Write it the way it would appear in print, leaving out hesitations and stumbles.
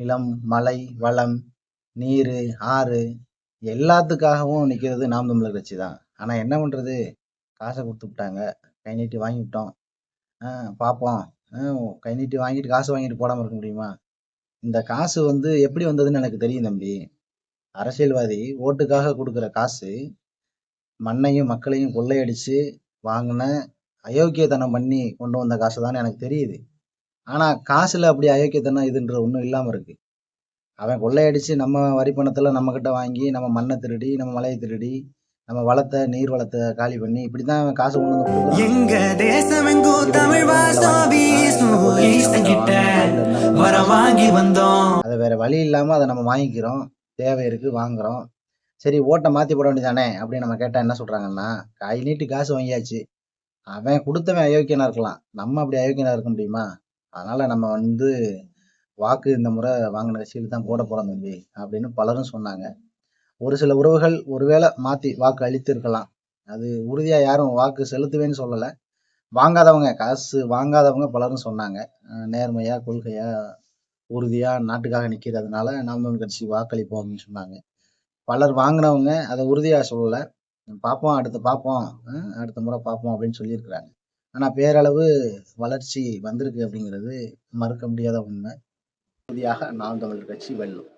நிலம், மலை, வளம், நீரு, ஆறு எல்லாத்துக்காகவும் நிக்கிறது நாம் தமிழர் கட்சி தான். ஆனா என்ன பண்றது? காச குடுத்துப்புட்டாங்க. கை நீட்டி வாங்கிவிட்டோம். பார்ப்போம். கை நீட்டி வாங்கிட்டு காசு வாங்கிட்டு போடாம இருக்க முடியுமா? இந்த காசு எப்படி வந்ததுன்னு எனக்கு தெரியும் தம்பி. அரசியல்வாதி ஓட்டுக்காக குடுக்குற காசு, மண்ணையும் மக்களையும் கொள்ளையடிச்சு வாங்குன அயோக்கியத்தனம் பண்ணி கொண்டு வந்த காசுதான்னு எனக்கு தெரியுது. ஆனா காசுல அப்படி அயோக்கியத்தனம் இதுன்ற ஒண்ணும் இல்லாம இருக்கு. அவன் கொள்ளையடிச்சு நம்ம வரி பணத்துல நம்ம கிட்ட வாங்கி நம்ம மண்ணை திருடி நம்ம மலையை திருடி நம்ம வளத்தை நீர் வளத்தை காலி பண்ணி இப்படிதான் அவன் காசு கொண்டு வந்து கொடுக்குறான். எங்க தேசமெங்கும் தமிழ் வாசம் வீசும் ஈசன்கிட்ட வர வாங்கி வந்தோம். அதை வேற வழி இல்லாம அதை நம்ம வாங்கிக்கிறோம். தேவை இருக்கு வாங்குறோம். சரி ஓட்டை மாத்தி போட வேண்டியதானே அப்படின்னு நம்ம கேட்டா என்ன சொல்றாங்கன்னா, கை நீட்டி காசு வாங்கியாச்சு. அவன் கொடுத்தவன் அயோக்கியனா இருக்கலாம், நம்ம அப்படி அயோக்கியனா இருக்க முடியுமா? அதனால நம்ம வாக்கு இந்த முறை வாங்கின கட்சியில் தான் போட போறோம் தம்பி அப்படின்னு பலரும் சொன்னாங்க. ஒரு சில உறவுகள் ஒருவேளை மாத்தி வாக்கு அளித்து இருக்கலாம். அது உறுதியா யாரும் வாக்கு செலுத்துவேன்னு சொல்லல. காசு வாங்காதவங்க பலரும் சொன்னாங்க. நேர்மையா கொள்கையா உறுதியா நாட்டுக்காக நிக்கிறதுனால நாம் தமிழர் கட்சி வாக்களிப்போம் அப்படின்னு சொன்னாங்க. பலர் வாங்கினவங்க அதை உறுதியா சொல்லல. பார்ப்போம் அடுத்த முறை பார்ப்போம் அப்படின்னு சொல்லியிருக்கிறாங்க. ஆனா பேரளவு வளர்ச்சி வந்திருக்கு அப்படிங்கிறது மறுக்க முடியாத உண்மை. உறுதியாக நாம் தமிழர் கட்சி வெல்லும்.